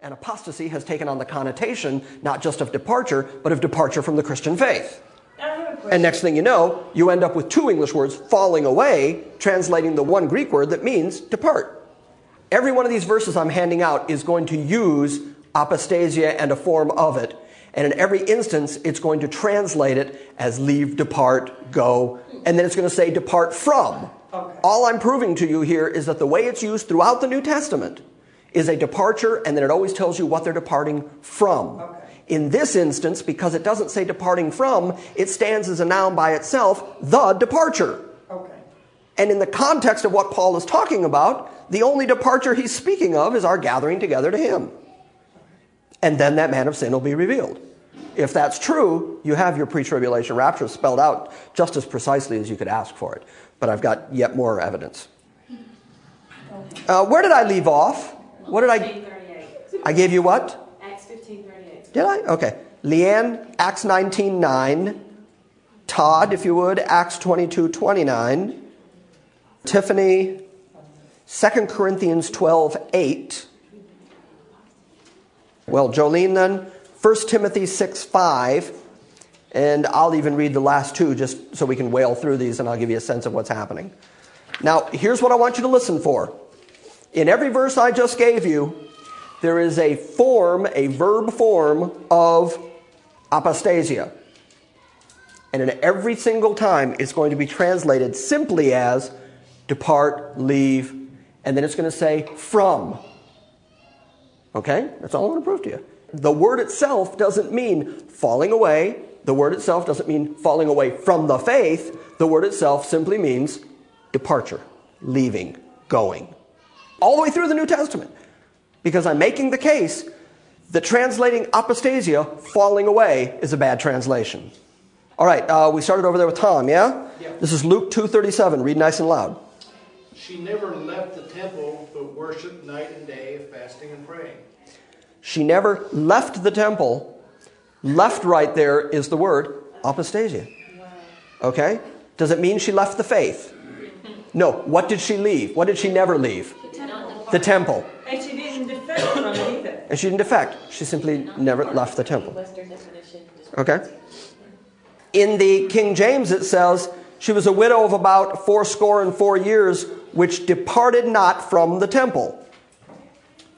And apostasy has taken on the connotation not just of departure, but of departure from the Christian faith. And next thing you know, you end up with two English words, falling away, translating the one Greek word that means depart. Every one of these verses I'm handing out is going to use apostasia and a form of it. And in every instance, it's going to translate it as leave, depart, go, and then it's going to say depart from. Okay. All I'm proving to you here is that the way it's used throughout the New Testament is a departure, and then it always tells you what they're departing from. Okay. In this instance, because it doesn't say departing from, it stands as a noun by itself, the departure. Okay. And in the context of what Paul is talking about, the only departure he's speaking of is our gathering together to him. And then that man of sin will be revealed. If that's true, you have your pre-tribulation rapture spelled out just as precisely as you could ask for it. But I've got yet more evidence. Where did I leave off? What did I gave you what? Acts 15:38. Did I? Okay. Leanne, Acts 19:9. Todd, if you would, Acts 22:29. Tiffany, 2 Corinthians 12:8. Well, Jolene then, 1 Timothy 6:5. And I'll even read the last two just so we can whale through these and I'll give you a sense of what's happening. Now, here's what I want you to listen for. In every verse I just gave you, there is a form, a verb form of apostasia. And in every single time, it's going to be translated simply as depart, leave, and then it's going to say from. Okay? That's all I want to prove to you. The word itself doesn't mean falling away. The word itself doesn't mean falling away from the faith. The word itself simply means departure, leaving, going. All the way through the New Testament. Because I'm making the case that translating apostasia, falling away, is a bad translation. All right, we started over there with Tom, yeah? Yeah. This is Luke 2:37. Read nice and loud. She never left the temple, but worshipped night and day, fasting and praying. She never left the temple. Left right there is the word apostasia. Okay? Does it mean she left the faith? No. What did she leave? What did she never leave? The temple. And she didn't defect from it either. And she didn't defect. She simply never left the temple. Okay? In the King James it says, she was a widow of about 84 years, which departed not from the temple.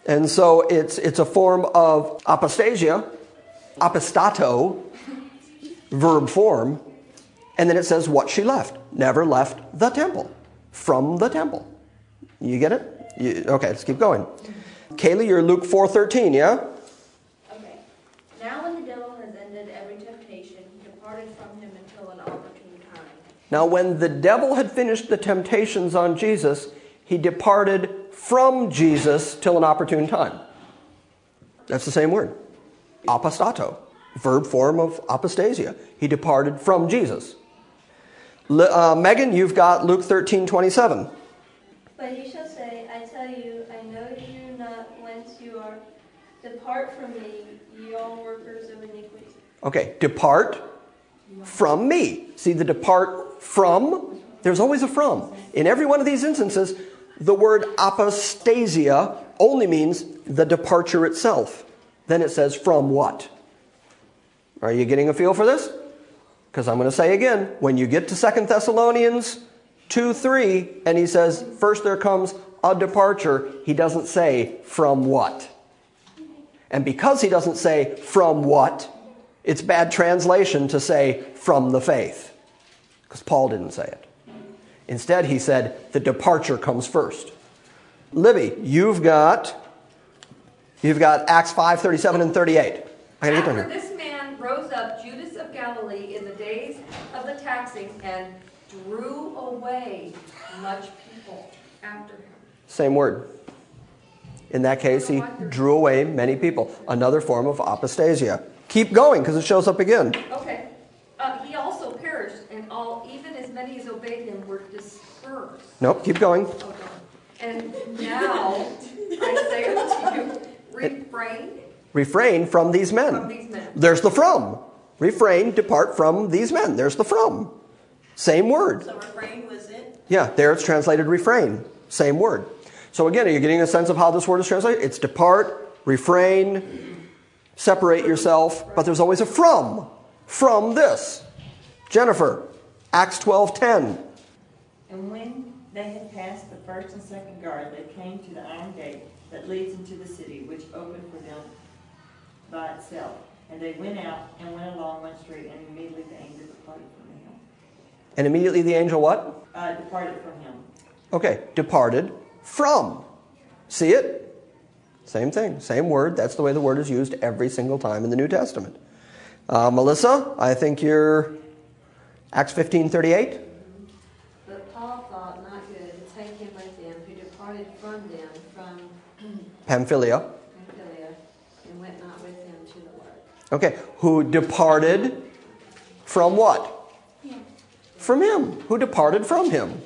And so it's a form of apostasia, apostato, verb form, and then it says what she left. Never left the temple. From the temple. You get it? Okay, let's keep going. Kaylee, you're Luke 4:13, yeah? Okay. Now when the devil has ended every temptation, he departed from him until an opportune time. Now when the devil had finished the temptations on Jesus, he departed from Jesus till an opportune time. That's the same word. Apostato. Verb form of apostasia. He departed from Jesus. Megan, you've got Luke 13:27. But he shall say, I tell you, I know you not whence you are. Depart from me, ye all workers of iniquity. Okay, depart from me. See the depart from? There's always a from. In every one of these instances, the word apostasia only means the departure itself. Then it says from what? Are you getting a feel for this? Because I'm going to say again, when you get to 2 Thessalonians 2:3, and he says, first there comes a departure, he doesn't say from what. And because he doesn't say from what, it's bad translation to say from the faith. Because Paul didn't say it. Instead, he said the departure comes first. Libby, you've got Acts 5:37 and 38. I gotta get down here. After this man rose up Judas of Galilee in the days of the taxing and drew away much people after him. Same word. In that case, he drew away many people. Another form of apostasia. Keep going, because it shows up again. Okay. He also perished, and all, even as many as obeyed him, were dispersed. Nope, keep going. Oh, darn. And now, I say unto you, refrain. Refrain from these men. From these men. There's the from. Refrain, depart from these men. There's the from. Same word. So refrain was it? Yeah, there it's translated refrain. Same word. So again, are you getting a sense of how this word is translated? It's depart, refrain, separate yourself, but there's always a from this. Jennifer, Acts 12:10. And when they had passed the first and second guard, they came to the iron gate that leads into the city, which opened for them by itself. And they went out and went along one street, and immediately the angel departed from him. And immediately the angel what? Departed from him. Okay, departed from. See it? Same thing, same word. That's the way the word is used every single time in the New Testament. Melissa, I think you're Acts 15:38. But Paul thought not good to take him with them, who departed from them from Pamphylia. and went not with him to the work. Okay, who departed from what? From him. Who departed from him?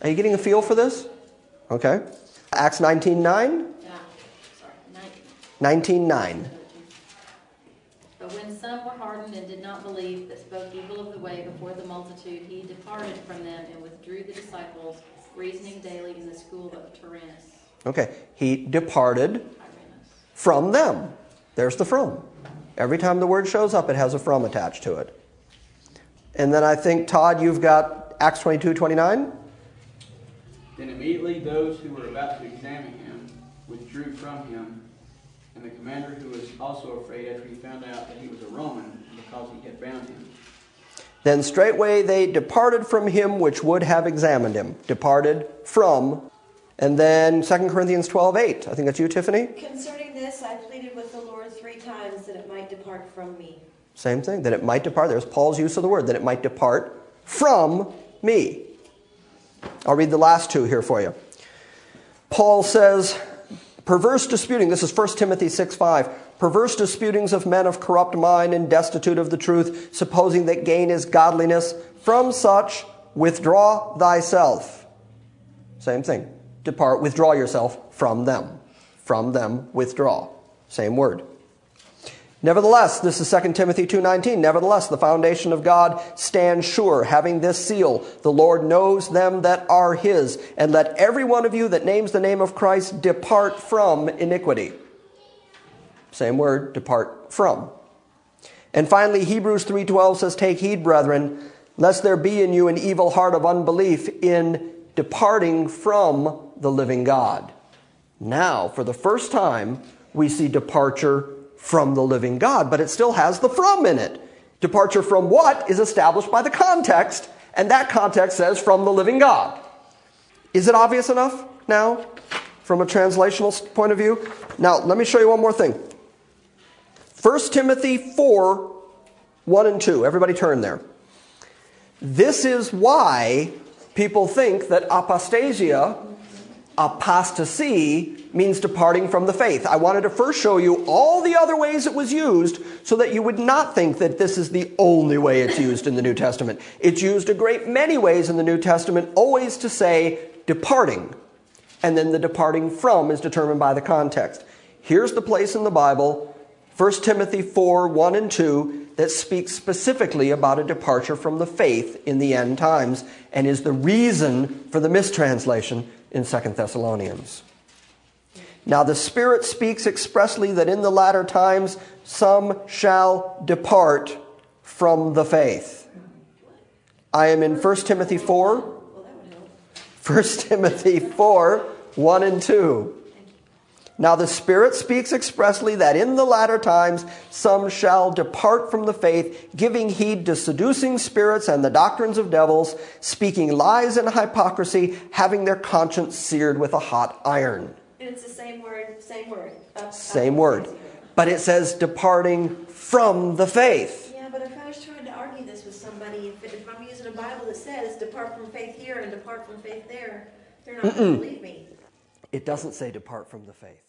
Are you getting a feel for this? Okay. Acts 19:9. 19:9. But when some were hardened and did not believe, that spoke evil of the way before the multitude, he departed from them and withdrew the disciples, reasoning daily in the school of Tyrannus. Okay, he departed from them. There's the from. Every time the word shows up, it has a from attached to it. And then I think, Todd, you've got Acts 22:29. Then immediately those who were about to examine him withdrew from him, and the commander, who was also afraid after he found out that he was a Roman, because he had bound him. Then straightway they departed from him which would have examined him. Departed from. And then 2 Corinthians 12:8. I think that's you, Tiffany. Concerning this, I pleaded with the Lord 3 times that it might depart from me. Same thing, that it might depart. There's Paul's use of the word, that it might depart from me. I'll read the last two here for you. Paul says, perverse disputing, this is 1 Timothy 6:5. Perverse disputings of men of corrupt mind and destitute of the truth, supposing that gain is godliness. From such, withdraw thyself. Same thing. Depart, withdraw yourself from them. From them, withdraw. Same word. Nevertheless, this is 2 Timothy 2:19. Nevertheless, the foundation of God stands sure, having this seal: the Lord knows them that are his. And let every one of you that names the name of Christ depart from iniquity. Same word, depart from. And finally, Hebrews 3:12 says, take heed, brethren, lest there be in you an evil heart of unbelief in departing from the living God. Now, for the first time, we see departure from the living God, but it still has the from in it. Departure from what is established by the context, and that context says from the living God. Is it obvious enough now from a translational point of view? Now, let me show you one more thing. 1 Timothy 4:1 and 2. Everybody turn there. This is why people think that apostasia, apostasy, means departing from the faith. I wanted to first show you all the other ways it was used so that you would not think that this is the only way it's used in the New Testament. It's used a great many ways in the New Testament, always to say departing. And then the departing from is determined by the context. Here's the place in the Bible, 1 Timothy 4:1 and 2, that speaks specifically about a departure from the faith in the end times and is the reason for the mistranslation in 2 Thessalonians. Now the Spirit speaks expressly that in the latter times some shall depart from the faith. I am in 1 Timothy 4. 1 Timothy 4:1 and 2. Now the Spirit speaks expressly that in the latter times some shall depart from the faith, giving heed to seducing spirits and the doctrines of devils, speaking lies and hypocrisy, having their conscience seared with a hot iron. And it's the same word, same word. Same word. But it says departing from the faith. Yeah, but if I was trying to argue this with somebody, if I'm using a Bible that says depart from faith here and depart from faith there, they're not going to believe me. It doesn't say depart from the faith.